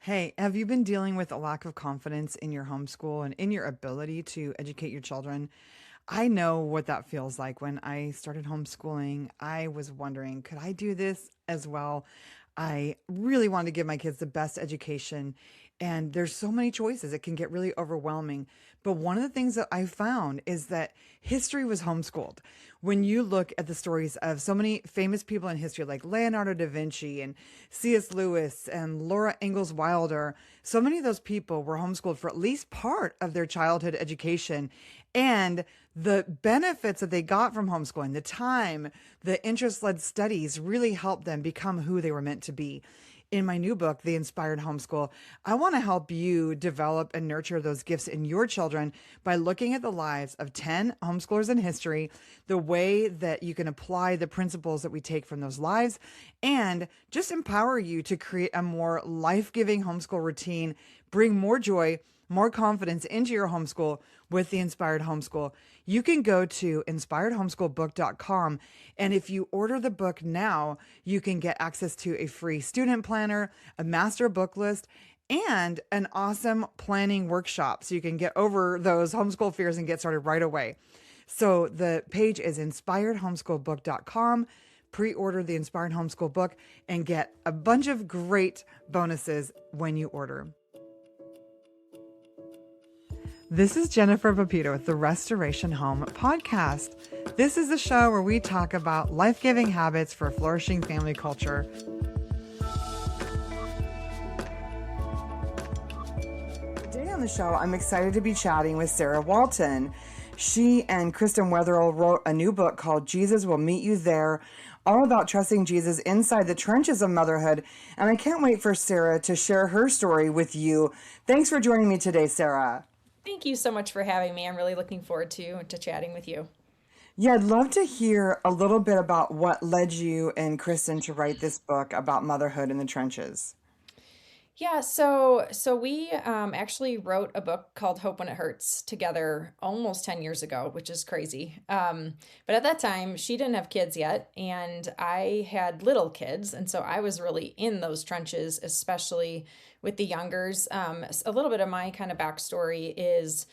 Hey, have you been dealing with a lack of confidence in your homeschool and in your ability to educate your children? I know what that feels like. When I started homeschooling, I was wondering, could I do this as well? I really wanted to give my kids the best education, and there's so many choices. It can get really overwhelming. But one of the things that I found is that history was homeschooled. When you look at the stories of so many famous people in history, like Leonardo da Vinci and C.S. Lewis and Laura Ingalls Wilder, so many of those people were homeschooled for at least part of their childhood education. And the benefits that they got from homeschooling, the time, the interest led studies really helped them become who they were meant to be. In my new book, The Inspired Homeschool, I want to help you develop and nurture those gifts in your children by looking at the lives of 10 homeschoolers in history, the way that you can apply the principles that we take from those lives, and just empower you to create a more life giving homeschool routine, bring more joy, more confidence into your homeschool with the Inspired Homeschool. You can go to inspiredhomeschoolbook.com. And if you order the book now, you can get access to a free student planner, a master book list, and an awesome planning workshop. So you can get over those homeschool fears and get started right away. So the page is inspiredhomeschoolbook.com. Pre-order the Inspired Homeschool book and get a bunch of great bonuses when you order. This is Jennifer Pepito with the Restoration Home podcast. This is the show where we talk about life-giving habits for a flourishing family culture. Today on the show, I'm excited to be chatting with Sarah Walton. She and Kristen Wetherill wrote a new book called Jesus Will Meet You There, all about trusting Jesus inside the trenches of motherhood. And I can't wait for Sarah to share her story with you. Thanks for joining me today, Sarah. Thank you so much for having me. I'm really looking forward to chatting with you. Yeah, I'd love to hear a little bit about what led you and Kristen to write this book about motherhood in the trenches. Yeah, so we actually wrote a book called Hope When It Hurts together almost 10 years ago, which is crazy. But at that time, she didn't have kids yet, and I had little kids, and so I was really in those trenches, especially with the youngers. A little bit of my kind of backstory is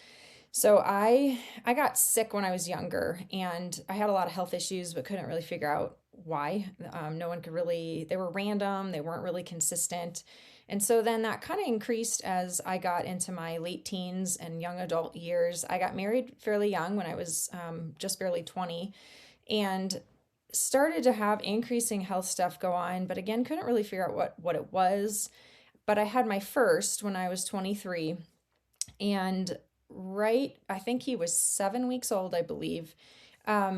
so I got sick when I was younger, and I had a lot of health issues, but couldn't really figure out why. No one could really. They were random. They weren't really consistent. And so then that kind of increased as I got into my late teens and young adult years. I got married fairly young when I was just barely 20, and started to have increasing health stuff go on, but again, couldn't really figure out what it was. But I had my first when I was 23, and right, I think he was 7 weeks old, I believe.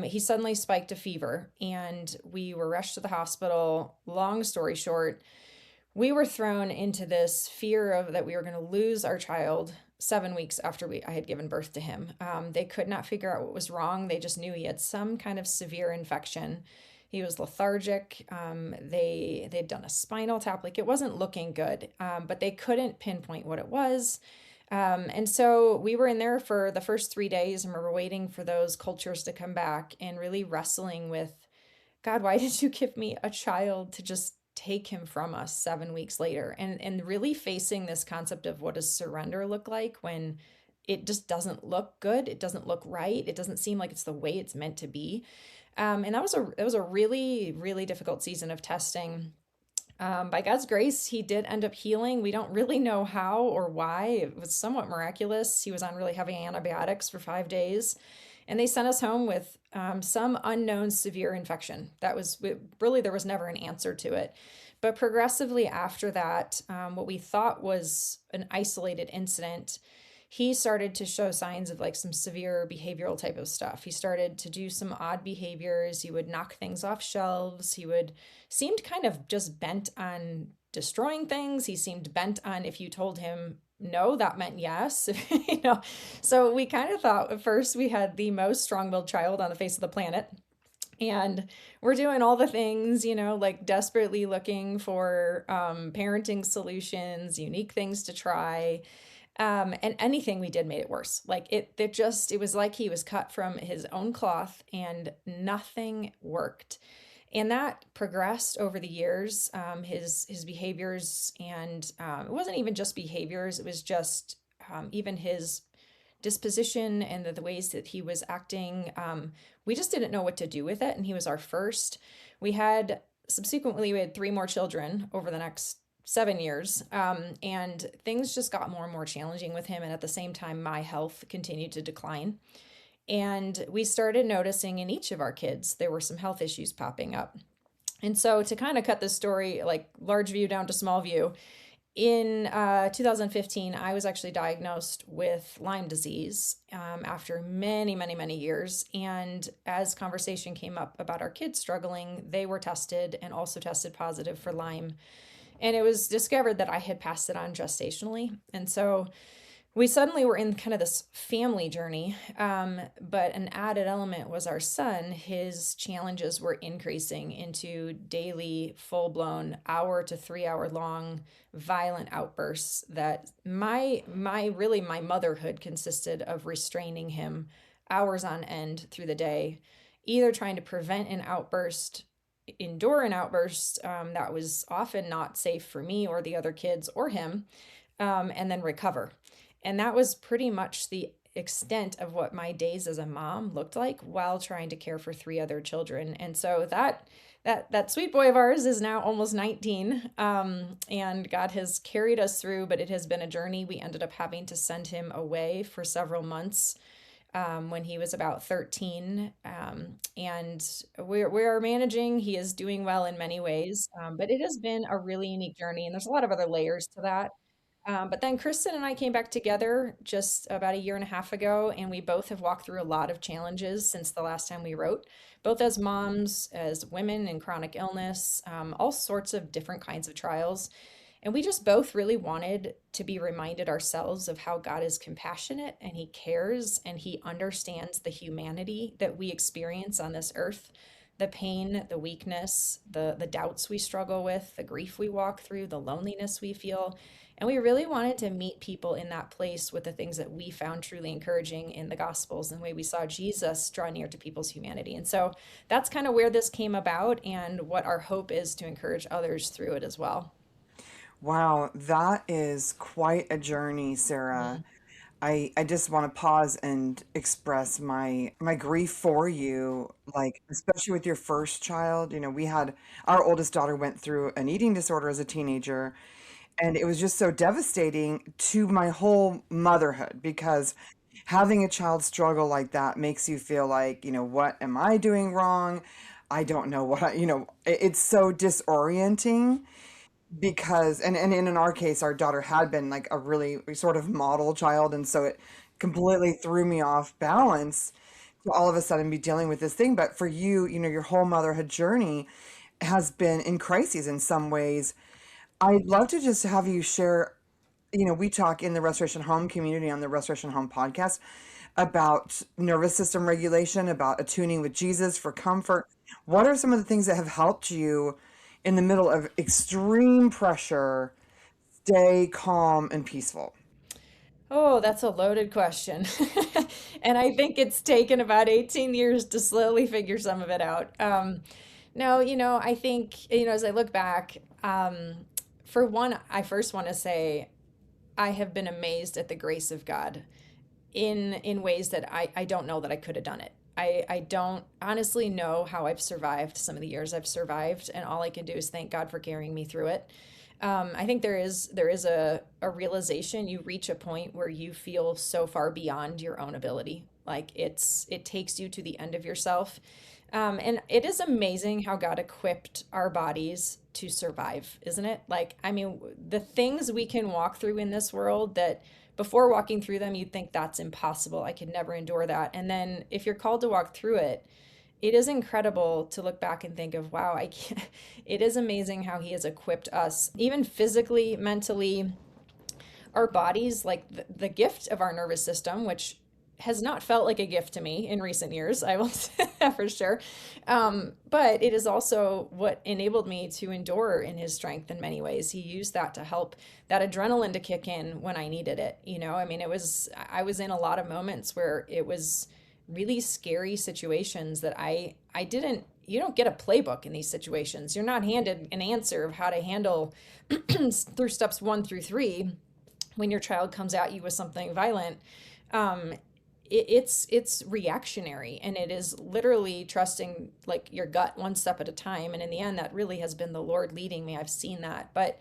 He suddenly spiked a fever, and we were rushed to the hospital. Long story short, we were thrown into this fear of that we were going to lose our child 7 weeks after I had given birth to him. They could not figure out what was wrong. They just knew he had some kind of severe infection. He was lethargic. They'd done a spinal tap. Like, it wasn't looking good, but they couldn't pinpoint what it was. And so we were in there for the first 3 days, and we were waiting for those cultures to come back and really wrestling with, God, why did you give me a child to just take him from us 7 weeks later? And really facing this concept of what does surrender look like when it just doesn't look good, it doesn't look right, it doesn't seem like it's the way it's meant to be. And that was a really, really difficult season of testing. By God's grace, he did end up healing. We don't really know how or why. It was somewhat miraculous. He was on really heavy antibiotics for 5 days, and they sent us home with some unknown severe infection. That was really, there was never an answer to it. But progressively after that, what we thought was an isolated incident, he started to show signs of like some severe behavioral type of stuff. He started to do some odd behaviors. He would knock things off shelves. He would seemed kind of just bent on destroying things. He seemed bent on if you told him no, that meant yes. you know. So we kind of thought at first we had the most strong-willed child on the face of the planet. And we're doing all the things, like desperately looking for parenting solutions, unique things to try. And anything we did made it worse. Like it was like he was cut from his own cloth and nothing worked. And that progressed over the years. His behaviors, and it wasn't even just behaviors; it was just even his disposition and the ways that he was acting. We just didn't know what to do with it, and he was our first. We had Subsequently, we had three more children over the next 7 years, and things just got more and more challenging with him. And at the same time, my health continued to decline. And we started noticing in each of our kids there were some health issues popping up. And so, to kind of cut this story like large view down to small view, in 2015, I was actually diagnosed with Lyme disease after many, many, many years. And as conversation came up about our kids struggling, they were tested and also tested positive for Lyme. And it was discovered that I had passed it on gestationally. And so we suddenly were in kind of this family journey. But an added element was our son. His challenges were increasing into daily, full blown, hour to 3 hour long, violent outbursts that my motherhood consisted of restraining him hours on end through the day, either trying to prevent an outburst, endure an outburst that was often not safe for me or the other kids or him, and then recover. And that was pretty much the extent of what my days as a mom looked like while trying to care for three other children. And so that sweet boy of ours is now almost 19, and God has carried us through, but it has been a journey. We ended up having to send him away for several months when he was about 13. And we're managing. He is doing well in many ways, but it has been a really unique journey, and there's a lot of other layers to that. But then Kristen and I came back together just about a year and a half ago, and we both have walked through a lot of challenges since the last time we wrote, both as moms, as women in chronic illness, all sorts of different kinds of trials. And we just both really wanted to be reminded ourselves of how God is compassionate and He cares and He understands the humanity that we experience on this earth, the pain, the weakness, the doubts we struggle with, the grief we walk through, the loneliness we feel. And we really wanted to meet people in that place with the things that we found truly encouraging in the Gospels and the way we saw Jesus draw near to people's humanity. And so that's kind of where this came about and what our hope is to encourage others through it as well. Wow, that is quite a journey, Sarah. Mm. I just want to pause and express my grief for you, like especially with your first child. We had our oldest daughter went through an eating disorder as a teenager, and it was just so devastating to my whole motherhood because having a child struggle like that makes you feel like, what am I doing wrong? I don't know it's so disorienting because and in our case our daughter had been like a really sort of model child, and so it completely threw me off balance to all of a sudden be dealing with this thing. But for you, your whole motherhood journey has been in crises in some ways. I'd love to just have you share. We talk in the Restoration Home community on the Restoration Home podcast about nervous system regulation, about attuning with Jesus for comfort. What are some of the things that have helped you in the middle of extreme pressure stay calm and peaceful? Oh, that's a loaded question. And I think it's taken about 18 years to slowly figure some of it out. No, I think, as I look back, for one, I first want to say I have been amazed at the grace of God in ways that I don't know that I could have done it. I don't honestly know how I've survived some of the years I've survived, and all I can do is thank God for carrying me through it. I think there is a realization. You reach a point where you feel so far beyond your own ability, like it takes you to the end of yourself. And it is amazing how God equipped our bodies to survive, isn't it? Like, I mean, the things we can walk through in this world that before walking through them, you'd think that's impossible. I could never endure that. And then if you're called to walk through it, it is incredible to look back and think of, wow, I can't, it is amazing how He has equipped us, even physically, mentally, our bodies, like the gift of our nervous system, which has not felt like a gift to me in recent years, I will say that for sure. But it is also what enabled me to endure in His strength in many ways. He used that to help that adrenaline to kick in when I needed it. I mean, I was in a lot of moments where it was really scary situations that I didn't you don't get a playbook in these situations. You're not handed an answer of how to handle through steps 1 through 3 when your child comes at you with something violent. um, it's reactionary, and it is literally trusting like your gut one step at a time. And in the end, that really has been the Lord leading me. I've seen that, but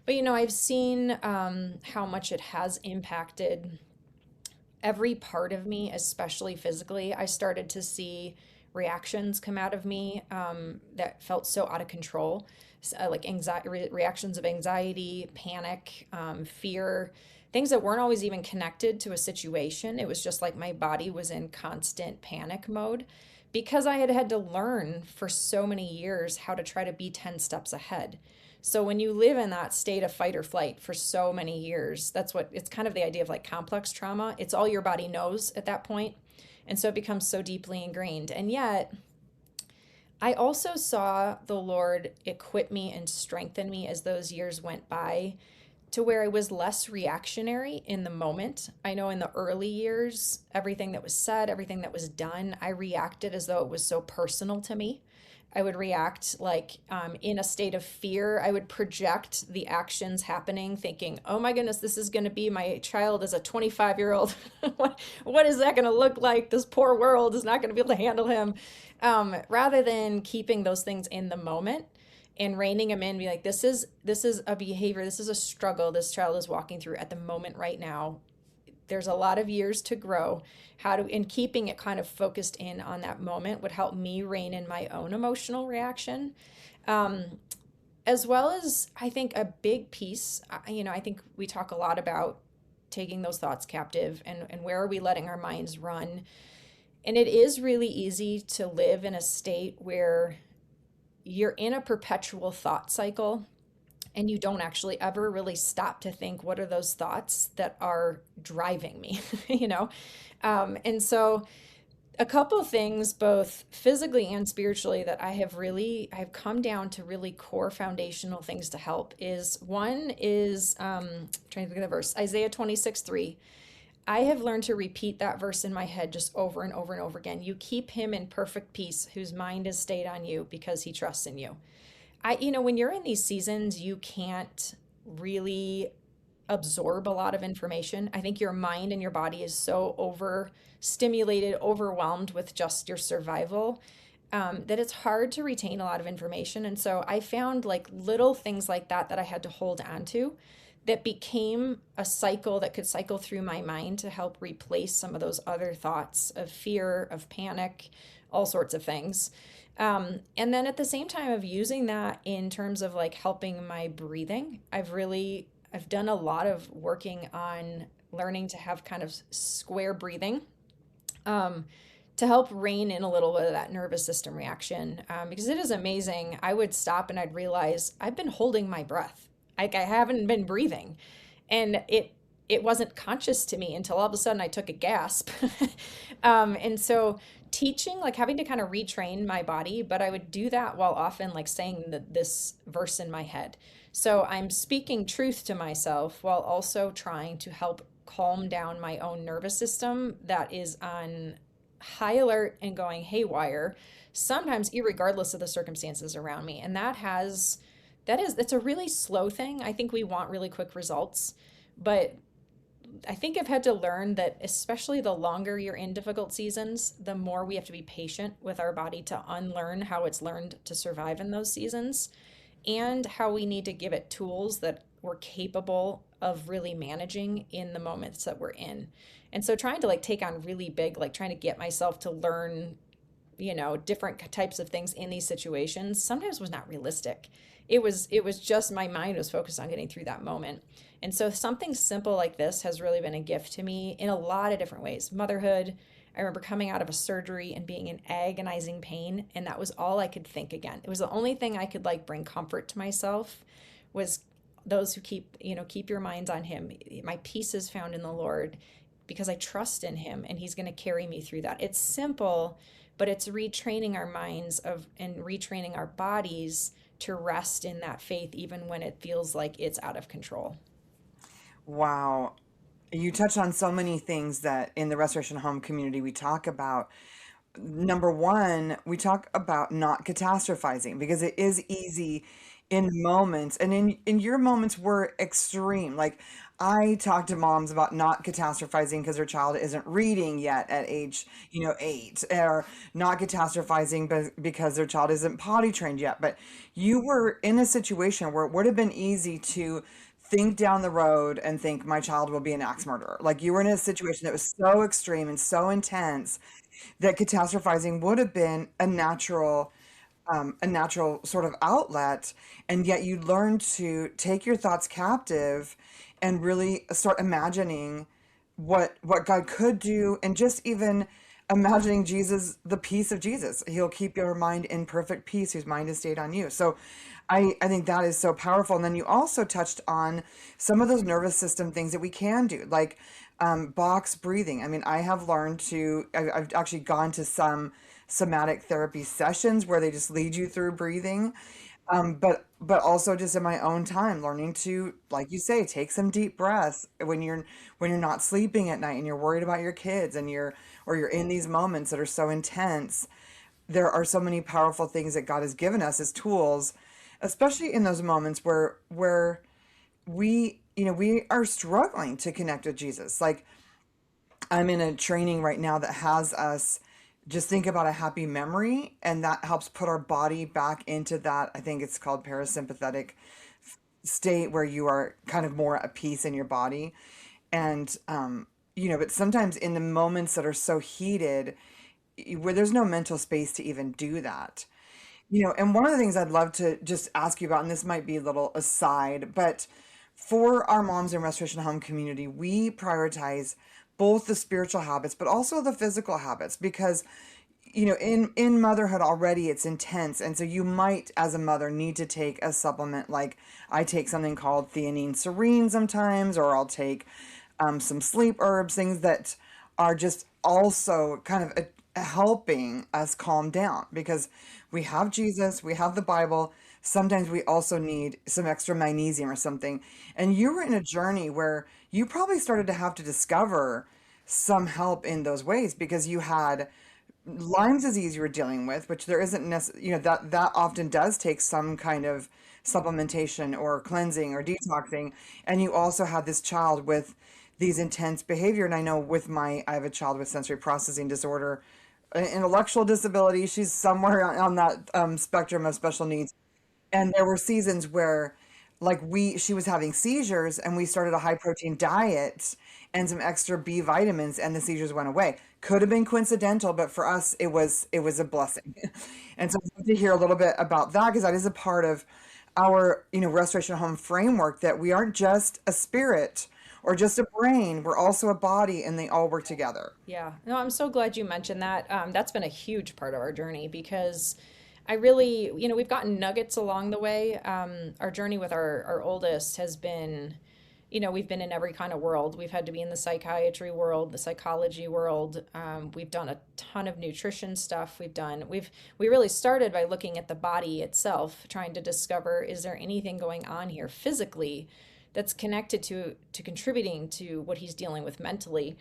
I've seen how much it has impacted every part of me, especially physically. I started to see reactions come out of me that felt so out of control, like anxiety, reactions of anxiety, panic, fear, things that weren't always even connected to a situation. It was just like my body was in constant panic mode because I had had to learn for so many years how to try to be 10 steps ahead. So when you live in that state of fight or flight for so many years, that's what it's kind of the idea of like complex trauma. It's all your body knows at that point. And so it becomes so deeply ingrained. And yet, I also saw the Lord equip me and strengthen me as those years went by to where I was less reactionary in the moment. I know in the early years, everything that was said, everything that was done, I reacted as though it was so personal to me. I would react like in a state of fear. I would project the actions happening, thinking, oh my goodness, this is going to be my child as a 25-year-old. What is that going to look like? This poor world is not going to be able to handle him. Rather than keeping those things in the moment and reining them in, be like, this is a behavior, this is a struggle this child is walking through at the moment right now. There's a lot of years to grow. How to, and keeping it kind of focused in on that moment would help me rein in my own emotional reaction. Um, as well as I think a big piece, I think we talk a lot about taking those thoughts captive, and where are we letting our minds run. And it is really easy to live in a state where you're in a perpetual thought cycle and you don't actually ever really stop to think, what are those thoughts that are driving me, you know? And so a couple things, both physically and spiritually, that I've come down to really core foundational things to help is one is, trying to think of the verse, Isaiah 26:3. I have learned to repeat that verse in my head just over and over and over again. You keep him in perfect peace whose mind is stayed on you because he trusts in you. When you're in these seasons, you can't really absorb a lot of information. I think your mind and your body is so overstimulated, overwhelmed with just your survival, that it's hard to retain a lot of information. And so I found like little things like that I had to hold on to that became a cycle that could cycle through my mind to help replace some of those other thoughts of fear, of panic, all sorts of things. And then at the same time of using that in terms of like helping my breathing, I've done a lot of working on learning to have kind of square breathing, to help rein in a little bit of that nervous system reaction. Because it is amazing. I would stop and I'd realize I've been holding my breath. Like I haven't been breathing. And it wasn't conscious to me until all of a sudden I took a gasp. And so teaching, like having to kind of retrain my body, but I would do that while often like saying this verse in my head. So I'm speaking truth to myself while also trying to help calm down my own nervous system that is on high alert and going haywire, sometimes irregardless of the circumstances around me. And that's a really slow thing. I think we want really quick results, but I think I've had to learn that especially the longer you're in difficult seasons, the more we have to be patient with our body to unlearn how it's learned to survive in those seasons, and how we need to give it tools that we're capable of really managing in the moments that we're in. And so trying to like take on really big, like trying to get myself to learn, different types of things in these situations sometimes was not realistic. It was just my mind was focused on getting through that moment. And so something simple like this has really been a gift to me in a lot of different ways. Motherhood, I remember coming out of a surgery and being in agonizing pain, and that was all I could think again. It was the only thing I could like bring comfort to myself was those who keep your minds on him. My peace is found in the Lord because I trust in him and he's going to carry me through that. It's simple, but it's retraining our minds and retraining our bodies to rest in that faith even when it feels like it's out of control. Wow. You touch on so many things that in the Restoration Home community we talk about. number one, we talk about not catastrophizing because it is easy in moments, and in your moments were extreme. Like I talk to moms about not catastrophizing because their child isn't reading yet at age, 8, or not catastrophizing because their child isn't potty trained yet. But you were in a situation where it would have been easy to think down the road and think my child will be an axe murderer. Like you were in a situation that was so extreme and so intense that catastrophizing would have been a natural sort of outlet, and yet you learn to take your thoughts captive and really start imagining what God could do, and just even imagining Jesus, the peace of Jesus. He'll keep your mind in perfect peace whose mind is stayed on you. So I think that is so powerful. And then you also touched on some of those nervous system things that we can do, like box breathing. I mean, I have learned I've actually gone to some somatic therapy sessions where they just lead you through breathing. But also just in my own time, learning to, like you say, take some deep breaths when you're not sleeping at night and you're worried about your kids, and you're in these moments that are so intense. There are so many powerful things that God has given us as tools, especially in those moments where we are struggling to connect with Jesus. Like I'm in a training right now that has us just think about a happy memory, and that helps put our body back into that. I think it's called parasympathetic state where you are kind of more at peace in your body. And but sometimes in the moments that are so heated, where there's no mental space to even do that. And one of the things I'd love to just ask you about, and this might be a little aside, but for our Moms in Restoration Home community, we prioritize both the spiritual habits, but also the physical habits, because in motherhood already it's intense. And so you might, as a mother, need to take a supplement. Like I take something called theanine serene sometimes, or I'll take some sleep herbs, things that are just also kind of helping us calm down, because we have Jesus, we have the Bible. Sometimes we also need some extra magnesium or something. And you were in a journey where you probably started to have to discover some help in those ways, because you had Lyme's disease you were dealing with, which there isn't necessarily, that often does take some kind of supplementation or cleansing or detoxing. And you also had this child with these intense behavior. And I know I have a child with sensory processing disorder, an intellectual disability. She's somewhere on that spectrum of special needs. And there were seasons where like she was having seizures, and we started a high protein diet and some extra B vitamins, and the seizures went away. Could have been coincidental, but for us it was a blessing. And so I'd love to hear a little bit about that, because that is a part of our restoration home framework, that we aren't just a spirit or just a brain, we're also a body, and they all work together. Yeah. No, I'm so glad you mentioned that. That's been a huge part of our journey because I really, we've gotten nuggets along the way. Our journey with our oldest has been, we've been in every kind of world. We've had to be in the psychiatry world, the psychology world. We've done a ton of nutrition stuff. We really started by looking at the body itself, trying to discover, is there anything going on here physically that's connected to contributing to what he's dealing with mentally.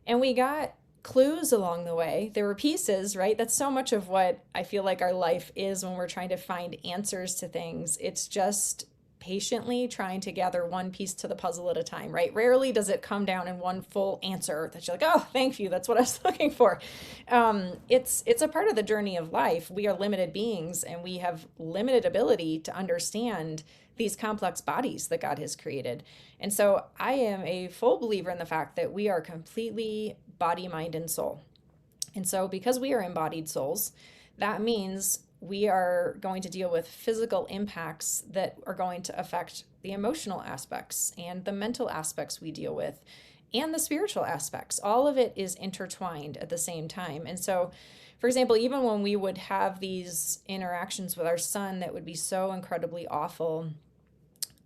And we got clues along the way. There were pieces, right? That's so much of what I feel like our life is when we're trying to find answers to things. It's just patiently trying to gather one piece to the puzzle at a time, right? Rarely does it come down in one full answer that you're like, oh, thank you. That's what I was looking for. It's a part of the journey of life. We are limited beings, and we have limited ability to understand these complex bodies that God has created. And so I am a full believer in the fact that we are completely body, mind, and soul. And so because we are embodied souls, that means we are going to deal with physical impacts that are going to affect the emotional aspects and the mental aspects we deal with and the spiritual aspects. All of it is intertwined at the same time. And so, for example, even when we would have these interactions with our son that would be so incredibly awful,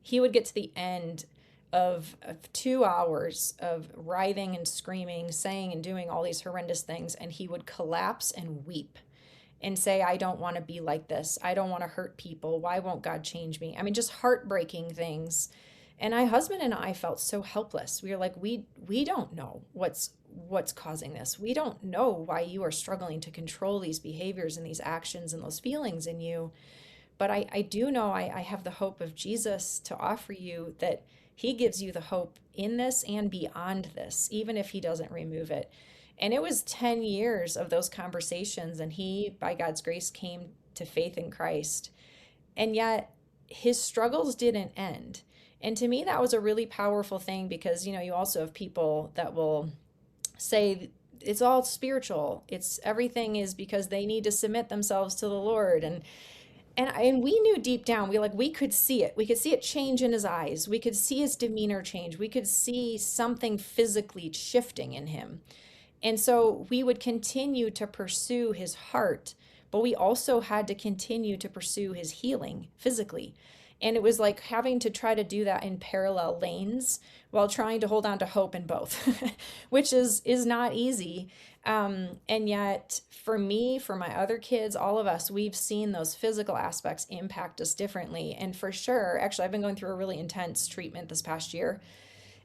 he would get to the end of 2 hours of writhing and screaming, saying and doing all these horrendous things, and he would collapse and weep and say, I don't want to be like this. I don't want to hurt people. Why won't God change me? I mean, just heartbreaking things. And my husband and I felt so helpless. We were like, we don't know what's causing this. We don't know why you are struggling to control these behaviors and these actions and those feelings in you. But I do know I have the hope of Jesus to offer you, that he gives you the hope in this and beyond this, even if he doesn't remove it. And it was 10 years of those conversations, and he, by God's grace, came to faith in Christ. And yet his struggles didn't end. And to me, that was a really powerful thing because, you also have people that will say it's all spiritual. It's everything is because they need to submit themselves to the Lord. And we knew deep down, we could see it. We could see it change in his eyes. We could see his demeanor change. We could see something physically shifting in him. And so we would continue to pursue his heart, but we also had to continue to pursue his healing physically. And it was like having to try to do that in parallel lanes while trying to hold on to hope in both, which is not easy. And yet, for me, for my other kids, all of us, we've seen those physical aspects impact us differently. And for sure, actually, I've been going through a really intense treatment this past year,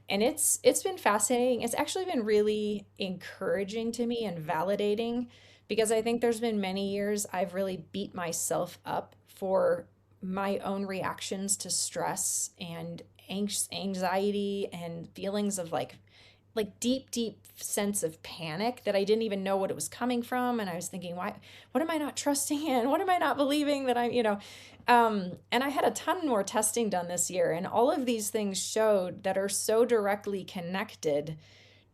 and it's been fascinating. It's actually been really encouraging to me and validating, because I think there's been many years I've really beat myself up for my own reactions to stress and anxiety and feelings of like deep sense of panic that I didn't even know what it was coming from. And I was thinking, why, what am I not trusting in? What am I not believing that and I had a ton more testing done this year, and all of these things showed that are so directly connected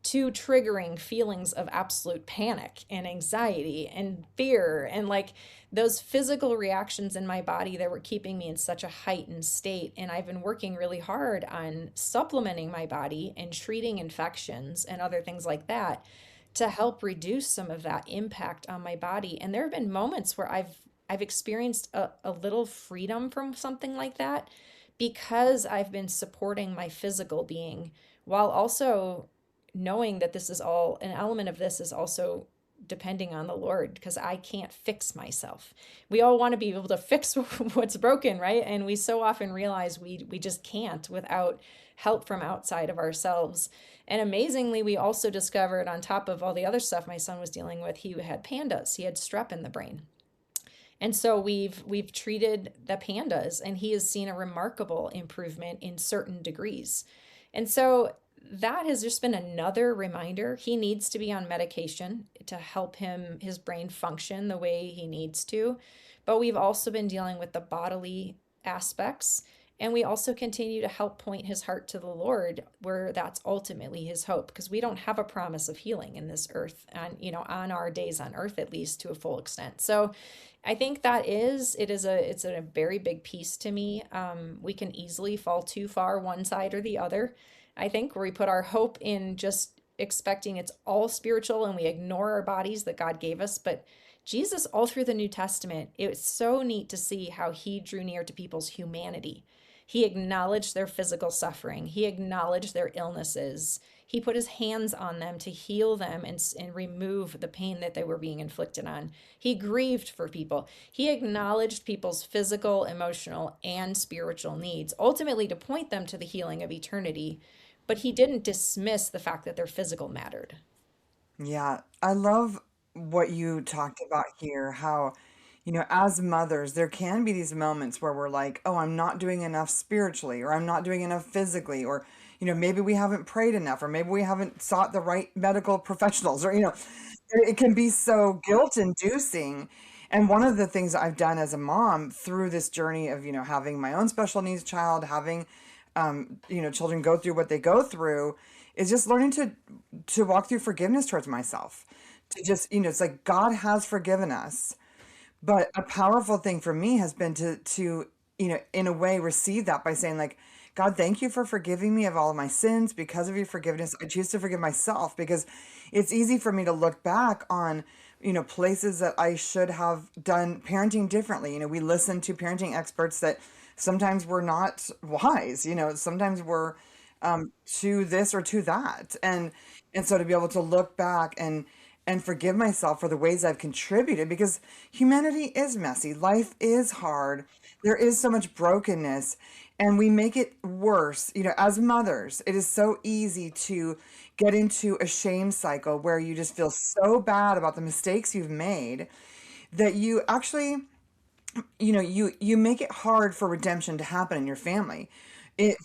to triggering feelings of absolute panic and anxiety and fear, and like those physical reactions in my body that were keeping me in such a heightened state. And I've been working really hard on supplementing my body and treating infections and other things like that to help reduce some of that impact on my body. And there have been moments where I've experienced a little freedom from something like that, because I've been supporting my physical being, while also knowing that this is all, an element of this is also depending on the Lord, because I can't fix myself. We all want to be able to fix what's broken, right? And we so often realize we just can't without help from outside of ourselves. And amazingly, we also discovered, on top of all the other stuff my son was dealing with, he had pandas. He had strep in the brain. And so we've treated the pandas, and he has seen a remarkable improvement in certain degrees. And so that has just been another reminder. He needs to be on medication to help his brain function the way he needs to. But we've also been dealing with the bodily aspects. And we also continue to help point his heart to the Lord, where that's ultimately his hope, because we don't have a promise of healing in this earth, and on our days on earth, at least to a full extent. So I think it's a very big piece to me. We can easily fall too far one side or the other. I think where we put our hope in just expecting it's all spiritual, and we ignore our bodies that God gave us. But Jesus, all through the New Testament, it was so neat to see how he drew near to people's humanity. He acknowledged their physical suffering. He acknowledged their illnesses. He put his hands on them to heal them and remove the pain that they were being inflicted on. He grieved for people. He acknowledged people's physical, emotional, and spiritual needs, ultimately to point them to the healing of eternity. But he didn't dismiss the fact that their physical mattered. Yeah, I love what you talked about here, how, as mothers, there can be these moments where we're like, oh, I'm not doing enough spiritually, or I'm not doing enough physically, or, maybe we haven't prayed enough, or maybe we haven't sought the right medical professionals, or, it can be so guilt inducing. And one of the things I've done as a mom through this journey of, having my own special needs child, having, children go through what they go through, is just learning to walk through forgiveness towards myself. To just, it's like God has forgiven us. But a powerful thing for me has been to, in a way receive that by saying like, God, thank you for forgiving me of all of my sins. Because of your forgiveness, I choose to forgive myself, because it's easy for me to look back on, places that I should have done parenting differently. We listen to parenting experts that sometimes were not wise, sometimes we're to this or to that. And so to be able to look back and forgive myself for the ways I've contributed, because humanity is messy. Life is hard. There is so much brokenness. and we make it worse. As mothers, it is so easy to get into a shame cycle where you just feel so bad about the mistakes you've made that you actually, you make it hard for redemption to happen in your family.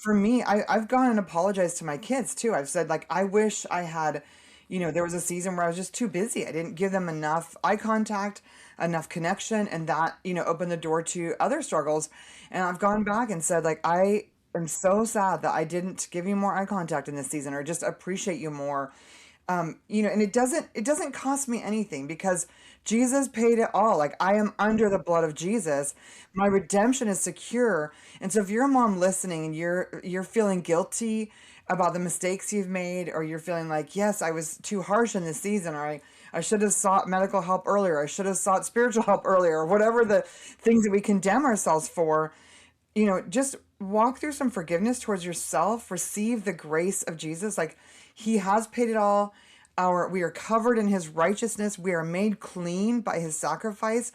For me, I've gone and apologized to my kids too. I've said, like, I wish I had, there was a season where I was just too busy. I didn't give them enough eye contact, enough connection, and that, opened the door to other struggles. And I've gone back and said, like, I am so sad that I didn't give you more eye contact in this season, or just appreciate you more. And it doesn't cost me anything because Jesus paid it all. Like, I am under the blood of Jesus. My redemption is secure. And so if you're a mom listening and you're feeling guilty about the mistakes you've made, or you're feeling like, yes, I was too harsh in this season, or I should have sought medical help earlier, I should have sought spiritual help earlier, or whatever the things that we condemn ourselves for, just walk through some forgiveness towards yourself, receive the grace of Jesus. Like, he has paid it all. We are covered in his righteousness. We are made clean by his sacrifice.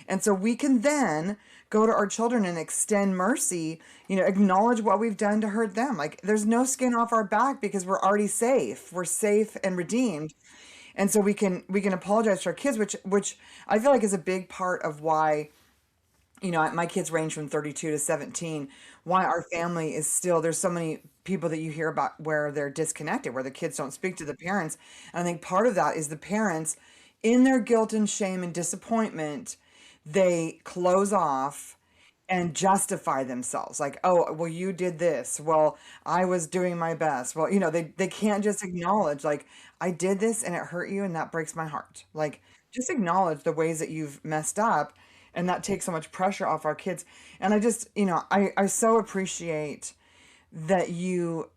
And so we can then go to our children and extend mercy, acknowledge what we've done to hurt them. Like, there's no skin off our back because we're already safe. We're safe and redeemed. And so we can apologize to our kids, which I feel like is a big part of why, my kids range from 32 to 17. Why our family is still, there's so many people that you hear about where they're disconnected, where the kids don't speak to the parents. And I think part of that is the parents, in their guilt and shame and disappointment, they close off and justify themselves. Like, oh, well, you did this. Well, I was doing my best. Well, they can't just acknowledge, like, I did this and it hurt you and that breaks my heart. Like, just acknowledge the ways that you've messed up, and that takes so much pressure off our kids. And I just, I so appreciate that you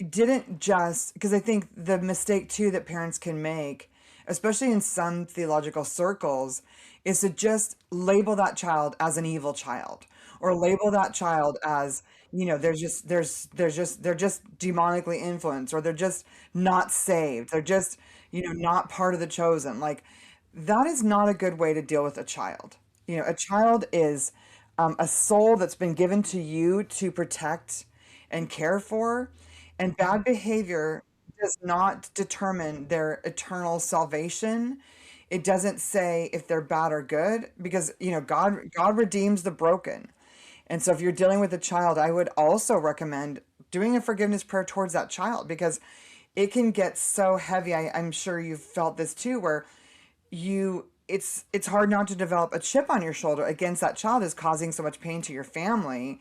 didn't just, because I think the mistake too that parents can make, especially in some theological circles, is to just label that child as an evil child, or label that child as, they're just demonically influenced, or they're just not saved, they're just, not part of the chosen. Like, that is not a good way to deal with a child. A child is a soul that's been given to you to protect and care for, and bad behavior does not determine their eternal salvation. It doesn't say if they're bad or good, because God redeems the broken. And so if you're dealing with a child, I would also recommend doing a forgiveness prayer towards that child, because it can get so heavy. I'm sure you've felt this too, where it's hard not to develop a chip on your shoulder against that child is causing so much pain to your family.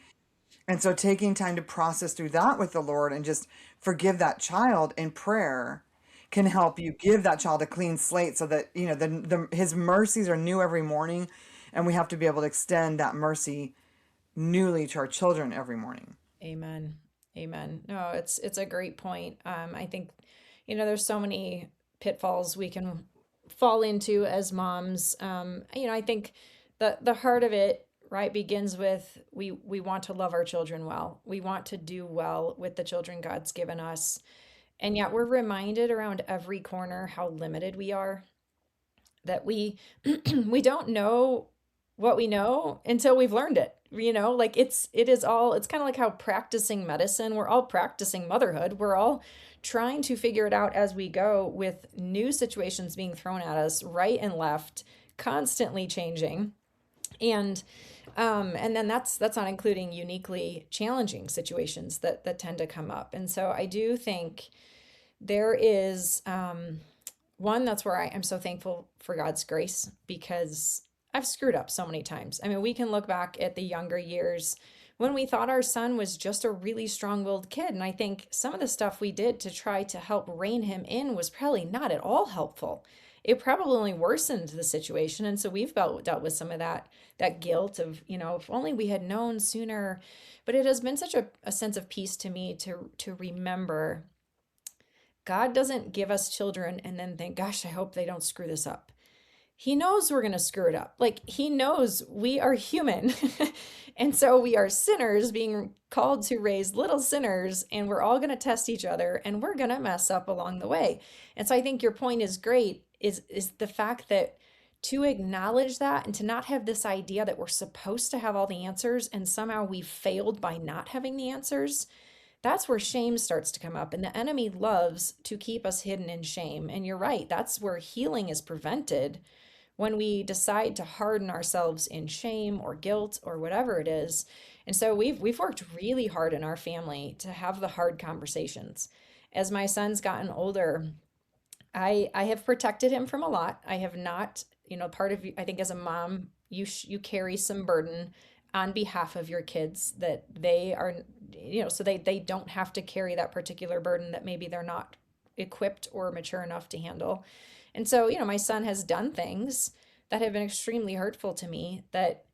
And so taking time to process through that with the Lord and just forgive that child in prayer can help you give that child a clean slate, so that, his mercies are new every morning, and we have to be able to extend that mercy newly to our children every morning. Amen. Amen. No, it's a great point. I think, there's so many pitfalls we can fall into as moms. I think the heart of it, right, begins with we want to love our children well. We want to do well with the children God's given us. And yet we're reminded around every corner how limited we are, that we we don't know what we know until we've learned it. Like, it's kind of like how practicing medicine, we're all practicing motherhood. We're all trying to figure it out as we go, with new situations being thrown at us right and left, constantly changing. And then that's not including uniquely challenging situations that tend to come up. And so I do think there is one, that's where I am so thankful for God's grace, because I've screwed up so many times. I mean, we can look back at the younger years when we thought our son was just a really strong-willed kid. And I think some of the stuff we did to try to help rein him in was probably not at all helpful. It probably only worsened the situation. And so we've dealt with some of that guilt of, if only we had known sooner. But it has been such a sense of peace to me to remember God doesn't give us children and then think, gosh, I hope they don't screw this up. He knows we're going to screw it up. Like, he knows we are human. And so we are sinners being called to raise little sinners, and we're all going to test each other, and we're going to mess up along the way. And so I think your point is great, is the fact that to acknowledge that and to not have this idea that we're supposed to have all the answers and somehow we failed by not having the answers, that's where shame starts to come up. And the enemy loves to keep us hidden in shame. And you're right, that's where healing is prevented when we decide to harden ourselves in shame or guilt or whatever it is. And so we've worked really hard in our family to have the hard conversations. As my son's gotten older, I have protected him from a lot. I have not, part of I think as a mom, you carry some burden on behalf of your kids that they are, so they don't have to carry that particular burden that maybe they're not equipped or mature enough to handle. And so, my son has done things that have been extremely hurtful to me that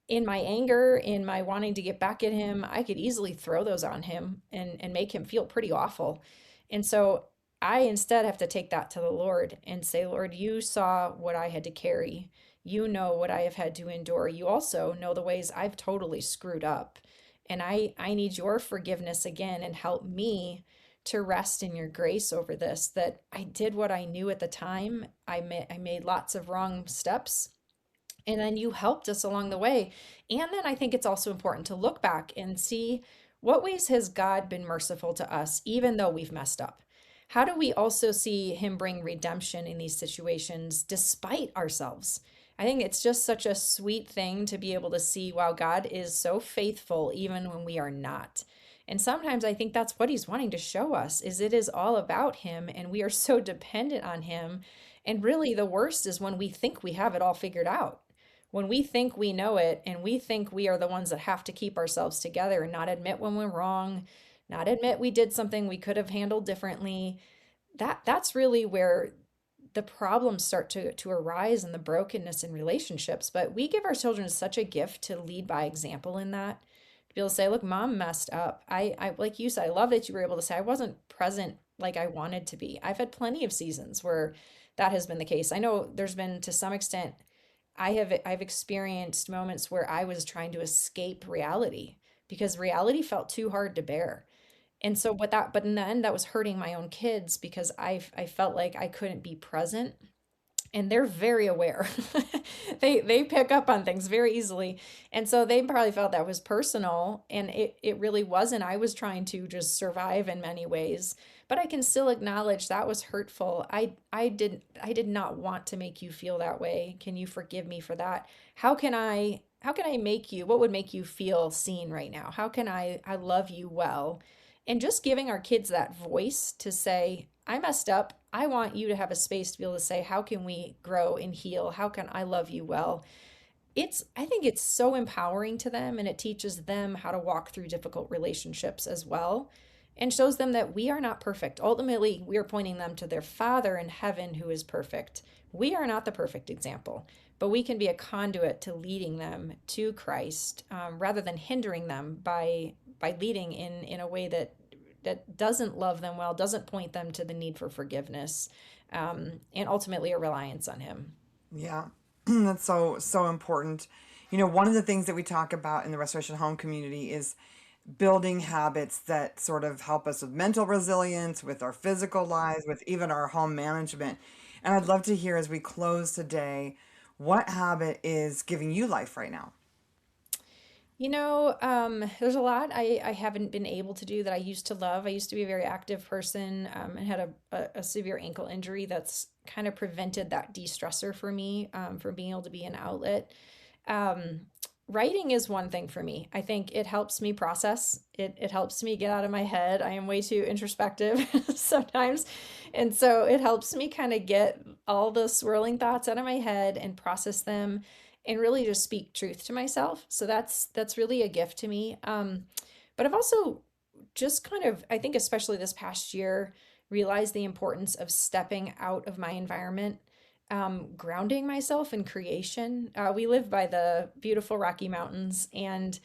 in my anger, in my wanting to get back at him, I could easily throw those on him and make him feel pretty awful. And so I instead have to take that to the Lord and say, Lord, you saw what I had to carry. You know what I have had to endure. You also know the ways I've totally screwed up. And I need your forgiveness again and help me to rest in your grace over this, that I did what I knew at the time. I made lots of wrong steps and then you helped us along the way. And then I think it's also important to look back and see what ways has God been merciful to us, even though we've messed up? How do we also see Him bring redemption in these situations despite ourselves? I think it's just such a sweet thing to be able to see, wow, God is so faithful even when we are not. And sometimes I think that's what He's wanting to show us is it is all about Him and we are so dependent on Him. And really the worst is when we think we have it all figured out, when we think we know it and we think we are the ones that have to keep ourselves together and not admit when we're wrong, not admit we did something we could have handled differently, that's really where the problems start to arise and the brokenness in relationships. But we give our children such a gift to lead by example in that. To be able to say, look, mom messed up. I like you said, I love that you were able to say I wasn't present like I wanted to be. I've had plenty of seasons where that has been the case. I know there's been to some extent I've experienced moments where I was trying to escape reality because reality felt too hard to bear. And so but in the end that was hurting my own kids because I felt like I couldn't be present and they're very aware. They pick up on things very easily. And so they probably felt that was personal and it really wasn't. I was trying to just survive in many ways, but I can still acknowledge that was hurtful. I did not want to make you feel that way. Can you forgive me for that? How can I make you, what would make you feel seen right now? How can I love you well? And just giving our kids that voice to say, I messed up. I want you to have a space to be able to say, how can we grow and heal? How can I love you well? I think it's so empowering to them and it teaches them how to walk through difficult relationships as well and shows them that we are not perfect. Ultimately, we are pointing them to their Father in heaven who is perfect. We are not the perfect example, but we can be a conduit to leading them to Christ rather than hindering them by leading in a way that doesn't love them well, doesn't point them to the need for forgiveness, and ultimately a reliance on Him. Yeah, that's so important. One of the things that we talk about in the Restoration Home community is building habits that sort of help us with mental resilience, with our physical lives, with even our home management. And I'd love to hear as we close today, what habit is giving you life right now? There's a lot I haven't been able to do that I used to love. I used to be a very active person and had a severe ankle injury that's kind of prevented that de-stressor for me from being able to be an outlet. Um, Writing is one thing for me. I think it helps me process. It helps me get out of my head. I am way too introspective sometimes. And so it helps me kind of get all the swirling thoughts out of my head and process them and really just speak truth to myself. So that's really a gift to me. But I've also just kind of, I think especially this past year, realized the importance of stepping out of my environment, grounding myself in creation. We live by the beautiful Rocky Mountains, and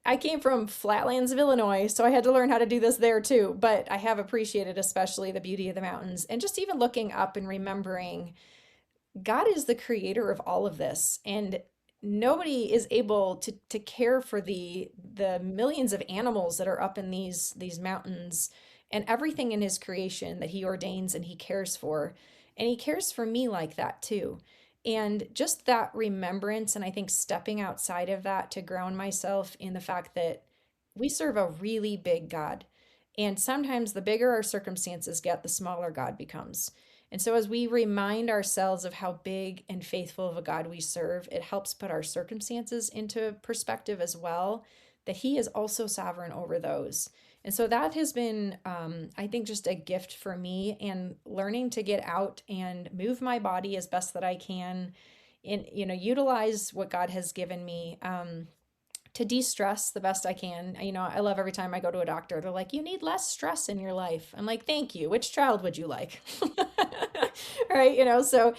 I came from flatlands of Illinois, so I had to learn how to do this there too. But I have appreciated especially the beauty of the mountains and just even looking up and remembering God is the creator of all of this, and nobody is able to care for the millions of animals that are up in these mountains and everything in His creation that He ordains and He cares for. And He cares for me like that too. And just that remembrance, and I think stepping outside of that to ground myself in the fact that we serve a really big God. And sometimes the bigger our circumstances get, the smaller God becomes. And so, as we remind ourselves of how big and faithful of a God we serve, it helps put our circumstances into perspective as well, that He is also sovereign over those. And so, that has been, I think, just a gift for me, and learning to get out and move my body as best that I can, and, utilize what God has given me. To de-stress the best I can. I love every time I go to a doctor, they're like, you need less stress in your life. I'm like, thank you. Which child would you like? Right. So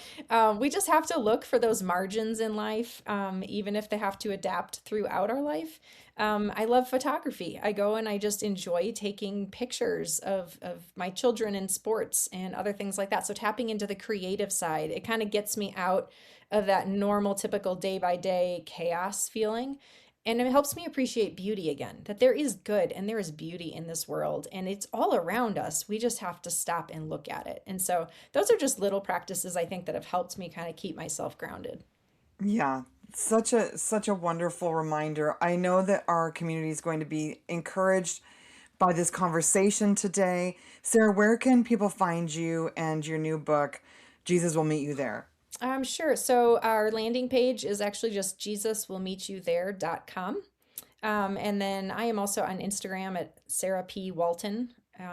we just have to look for those margins in life, even if they have to adapt throughout our life. I love photography. I go and I just enjoy taking pictures of my children in sports and other things like that. So tapping into the creative side, it kind of gets me out of that normal, typical day by day chaos feeling. And it helps me appreciate beauty again, that there is good and there is beauty in this world, and it's all around us. We just have to stop and look at it. And so those are just little practices I think that have helped me kind of keep myself grounded. Yeah, such a wonderful reminder. I know that our community is going to be encouraged by this conversation today. Sarah, where can people find you and your new book, Jesus Will Meet You There? Sure. So our landing page is actually just jesuswillmeetyouThere.com. And then I am also on Instagram at Sarah P. Walton,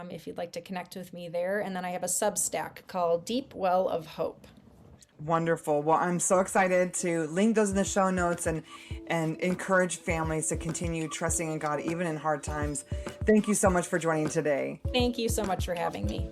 if you'd like to connect with me there. And then I have a Substack called Deep Well of Hope. Wonderful. Well, I'm so excited to link those in the show notes and encourage families to continue trusting in God even in hard times. Thank you so much for joining today. Thank you so much for having me.